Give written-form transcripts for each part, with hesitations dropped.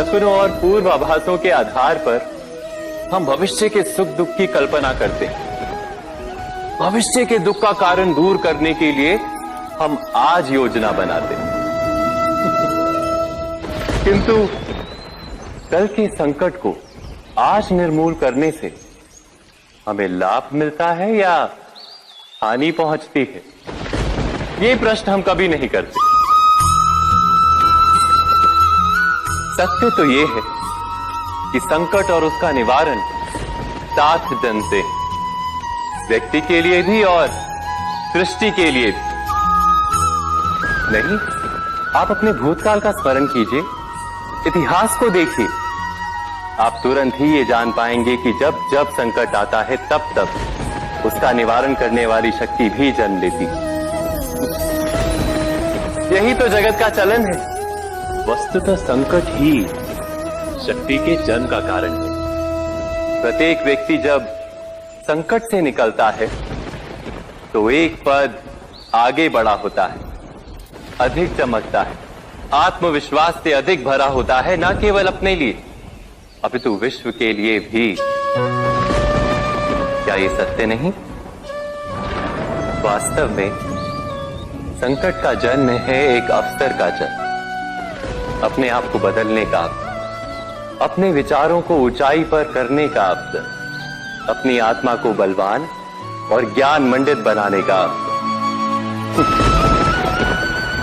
सपनों और पूर्वाभासों के आधार पर हम भविष्य के सुख दुख की कल्पना करते हैं। भविष्य के दुख का कारण दूर करने के लिए हम आज योजना बनाते हैं। किंतु कल के संकट को आज निर्मूल करने से हमें लाभ मिलता है या हानि पहुंचती है, ये प्रश्न हम कभी नहीं करते। सत्य तो ये है कि संकट और उसका निवारण साथ जनते हैं, व्यक्ति के लिए भी और सृष्टि के लिए भी। नहीं, आप अपने भूतकाल का स्मरण कीजिए, इतिहास को देखिए, आप तुरंत ही ये जान पाएंगे कि जब जब संकट आता है तब तब उसका निवारण करने वाली शक्ति भी जन्म लेती है। यही तो जगत का चलन है। वस्तुतः संकट ही शक्ति के जन्म का कारण है। प्रत्येक व्यक्ति जब संकट से निकलता है तो एक पद आगे बढ़ा होता है, अधिक चमकता है, आत्मविश्वास से अधिक भरा होता है, न केवल अपने लिए अपितु विश्व के लिए भी। क्या ये सत्य नहीं? वास्तव में संकट का जन्म है एक अवसर का जन्म, अपने आप को बदलने का अवसर, अपने विचारों को ऊंचाई पर करने का अवसर, अपनी आत्मा को बलवान और ज्ञान मंडित बनाने का अवसर।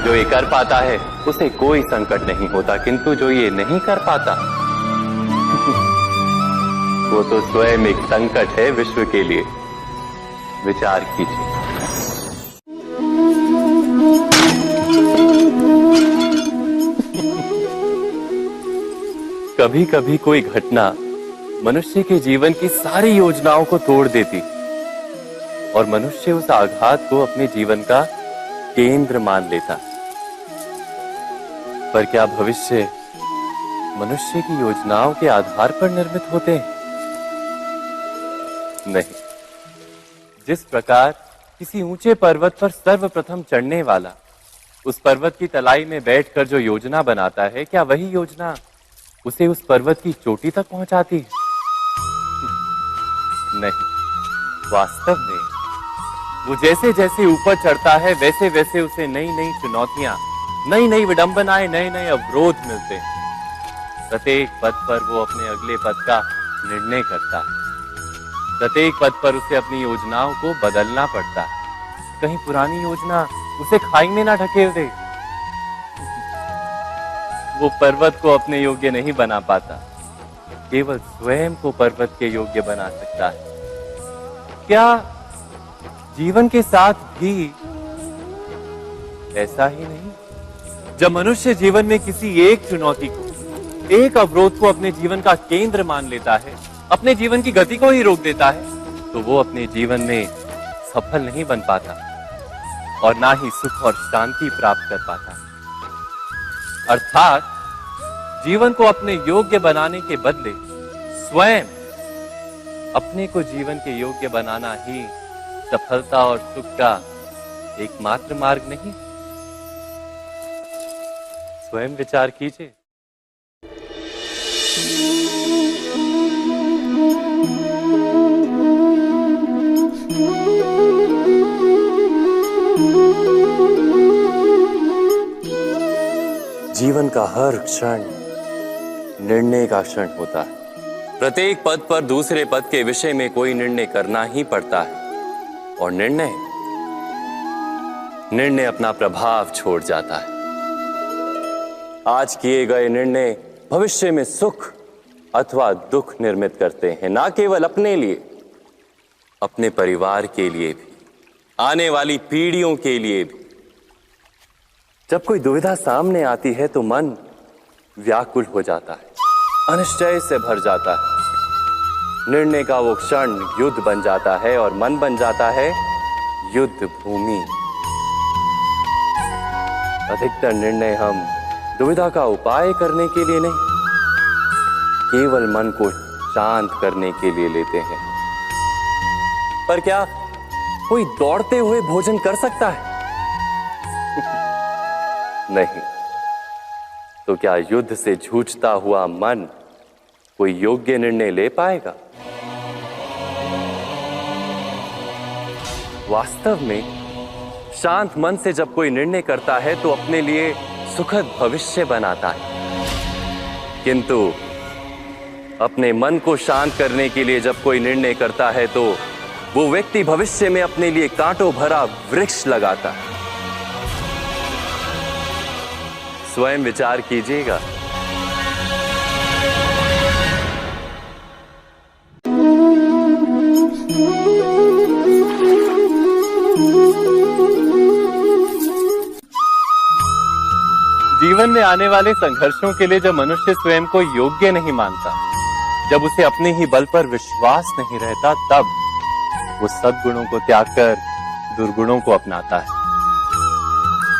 जो ये कर पाता है उसे कोई संकट नहीं होता, किंतु जो ये नहीं कर पाता वो तो स्वयं एक संकट है विश्व के लिए। विचार कीजिए। कभी कभी कोई घटना मनुष्य के जीवन की सारी योजनाओं को तोड़ देती और मनुष्य उस आघात को अपने जीवन का केंद्र मान लेता। पर क्या भविष्य मनुष्य की योजनाओं के आधार पर निर्मित होते हैं? नहीं। जिस प्रकार किसी ऊंचे पर्वत पर सर्वप्रथम चढ़ने वाला उस पर्वत की तलाई में बैठकर जो योजना बनाता है, क्या वही योजना उसे उस पर्वत की चोटी तक पहुंचाती है? नहीं। वास्तव में वो जैसे जैसे ऊपर चढ़ता है वैसे वैसे उसे नई नई चुनौतियां, नई नई विडंबनाएं, नए नए अवरोध मिलते हैं। प्रत्येक पद पर वो अपने अगले पद का निर्णय करता है। प्रत्येक पद पर उसे अपनी योजनाओं को बदलना पड़ता है। कहीं पुरानी योजना उसे खाई में ना ढकेल दे। वो पर्वत को अपने योग्य नहीं बना पाता, केवल स्वयं को पर्वत के योग्य बना सकता है। क्या जीवन के साथ भी ऐसा ही नहीं? जब मनुष्य जीवन में किसी एक चुनौती को, एक अवरोध को अपने जीवन का केंद्र मान लेता है, अपने जीवन की गति को ही रोक देता है, तो वो अपने जीवन में सफल नहीं बन पाता और ना ही सुख और शांति प्राप्त कर पाता। अर्थात जीवन को अपने योग्य बनाने के बदले स्वयं अपने को जीवन के योग्य बनाना ही सफलता और सुख का एकमात्र मार्ग नहीं। स्वयं विचार कीजिए। जीवन का हर क्षण निर्णय का क्षण होता है। प्रत्येक पद पर दूसरे पद के विषय में कोई निर्णय करना ही पड़ता है और निर्णय अपना प्रभाव छोड़ जाता है। आज किए गए निर्णय भविष्य में सुख अथवा दुख निर्मित करते हैं, ना केवल अपने लिए, अपने परिवार के लिए भी, आने वाली पीढ़ियों के लिए भी। जब कोई दुविधा सामने आती है तो मन व्याकुल हो जाता है, अनिश्चय से भर जाता है। निर्णय का वो क्षण युद्ध बन जाता है और मन बन जाता है युद्ध भूमि। अधिकतर निर्णय हम दुविधा का उपाय करने के लिए नहीं, केवल मन को शांत करने के लिए लेते हैं। पर क्या कोई दौड़ते हुए भोजन कर सकता है? नहीं। तो क्या युद्ध से जूझता हुआ मन कोई योग्य निर्णय ले पाएगा? वास्तव में शांत मन से जब कोई निर्णय करता है तो अपने लिए सुखद भविष्य बनाता है, किंतु अपने मन को शांत करने के लिए जब कोई निर्णय करता है तो वो व्यक्ति भविष्य में अपने लिए कांटों भरा वृक्ष लगाता है। स्वयं विचार कीजिएगा। जीवन में आने वाले संघर्षों के लिए जब मनुष्य स्वयं को योग्य नहीं मानता, जब उसे अपने ही बल पर विश्वास नहीं रहता, तब वो सद्गुणों को त्याग कर दुर्गुणों को अपनाता है।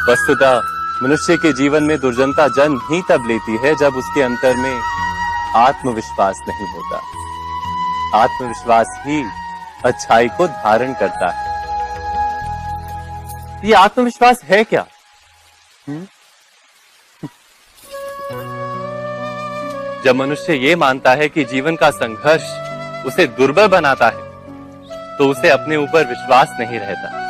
वस्तुतः मनुष्य के जीवन में दुर्जनता जन्म ही तब लेती है जब उसके अंतर में आत्मविश्वास नहीं होता। आत्मविश्वास ही अच्छाई को धारण करता है। ये आत्मविश्वास है क्या? जब मनुष्य ये मानता है कि जीवन का संघर्ष उसे दुर्बल बनाता है, तो उसे अपने ऊपर विश्वास नहीं रहता।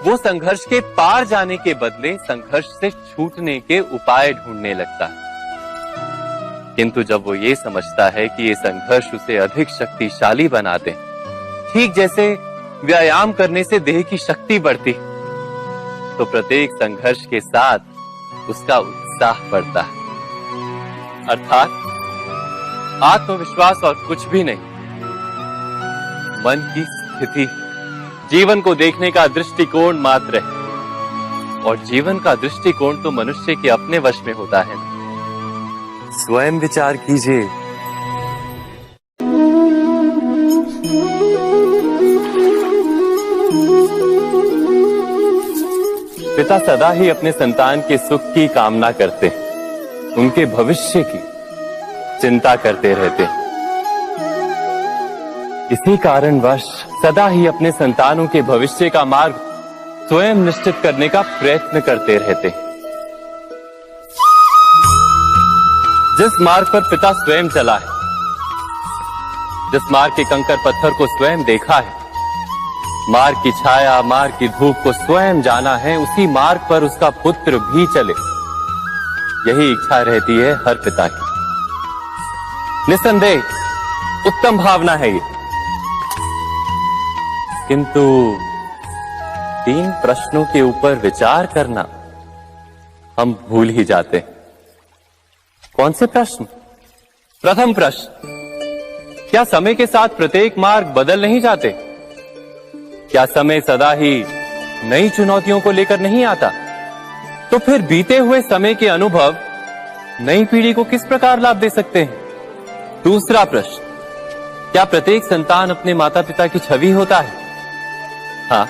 वो संघर्ष के पार जाने के बदले संघर्ष से छूटने के उपाय ढूंढने लगता है। किंतु जब वो ये समझता है कि ये संघर्ष उसे अधिक शक्तिशाली बनाते हैं, ठीक जैसे व्यायाम करने से देह की शक्ति बढ़ती, तो प्रत्येक संघर्ष के साथ उसका उत्साह बढ़ता है। अर्थात आत्मविश्वास और कुछ भी नहीं, मन की स्थिति, जीवन को देखने का दृष्टिकोण मात्र है। और जीवन का दृष्टिकोण तो मनुष्य के अपने वश में होता है। स्वयं विचार कीजिए। पिता सदा ही अपने संतान के सुख की कामना करते हैं, उनके भविष्य की चिंता करते रहते हैं। इसी कारणवश सदा ही अपने संतानों के भविष्य का मार्ग स्वयं निश्चित करने का प्रयत्न करते रहते हैं। जिस मार्ग पर पिता स्वयं चला है, जिस मार्ग के कंकर पत्थर को स्वयं देखा है, मार्ग की छाया, मार्ग की धूप को स्वयं जाना है, उसी मार्ग पर उसका पुत्र भी चले, यही इच्छा रहती है हर पिता की। निस्संदेह उत्तम भावना है ये, किंतु 3 प्रश्नों के ऊपर विचार करना हम भूल ही जाते हैं। कौन से प्रश्न? प्रथम प्रश्न, क्या समय के साथ प्रत्येक मार्ग बदल नहीं जाते? क्या समय सदा ही नई चुनौतियों को लेकर नहीं आता? तो फिर बीते हुए समय के अनुभव नई पीढ़ी को किस प्रकार लाभ दे सकते हैं? दूसरा प्रश्न, क्या प्रत्येक संतान अपने माता पिता की छवि होता है? हाँ,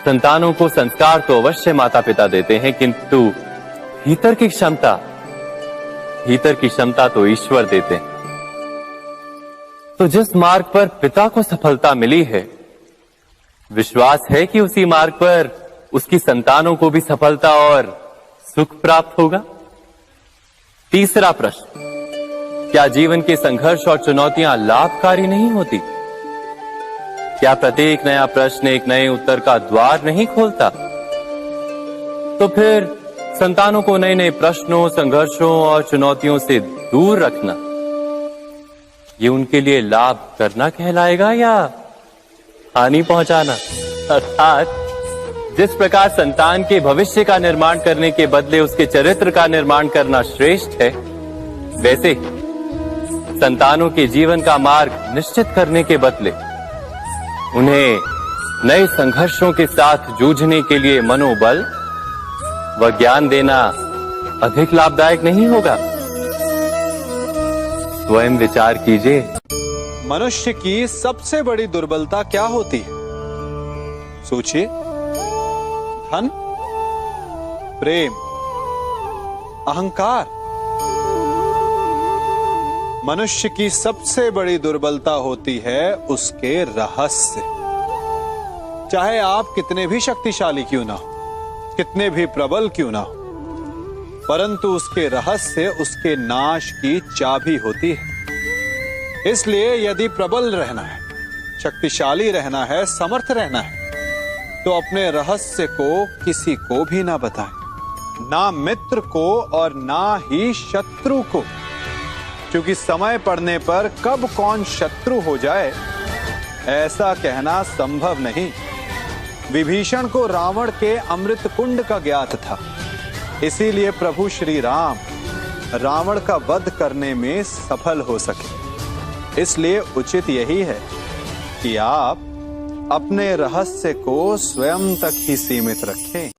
संतानों को संस्कार तो अवश्य माता पिता देते हैं, किंतु भीतर की क्षमता तो ईश्वर देते हैं। तो जिस मार्ग पर पिता को सफलता मिली है, विश्वास है कि उसी मार्ग पर उसकी संतानों को भी सफलता और सुख प्राप्त होगा। तीसरा प्रश्न, क्या जीवन के संघर्ष और चुनौतियां लाभकारी नहीं होती? क्या प्रत्येक नया प्रश्न एक नए उत्तर का द्वार नहीं खोलता? तो फिर संतानों को नए नए प्रश्नों, संघर्षों और चुनौतियों से दूर रखना, ये उनके लिए लाभ करना कहलाएगा या हानि पहुंचाना? अर्थात जिस प्रकार संतान के भविष्य का निर्माण करने के बदले उसके चरित्र का निर्माण करना श्रेष्ठ है, वैसे संतानों के जीवन का मार्ग निश्चित करने के बदले उन्हें नए संघर्षों के साथ जूझने के लिए मनोबल व ज्ञान देना अधिक लाभदायक नहीं होगा? स्वयं विचार कीजिए। मनुष्य की सबसे बड़ी दुर्बलता क्या होती है? सोचिए। धन, प्रेम, अहंकार। मनुष्य की सबसे बड़ी दुर्बलता होती है उसके रहस्य। चाहे आप कितने भी शक्तिशाली क्यों ना हो, कितने भी प्रबल क्यों ना हो, परंतु उसके रहस्य उसके नाश की चाबी होती है। इसलिए यदि प्रबल रहना है, शक्तिशाली रहना है, समर्थ रहना है, तो अपने रहस्य को किसी को भी ना बताएं, ना मित्र को और ना ही शत्रु को, क्योंकि समय पड़ने पर कब कौन शत्रु हो जाए ऐसा कहना संभव नहीं। विभीषण को रावण के अमृत कुंड का ज्ञात था, इसीलिए प्रभु श्री राम रावण का वध करने में सफल हो सके। इसलिए उचित यही है कि आप अपने रहस्य को स्वयं तक ही सीमित रखें।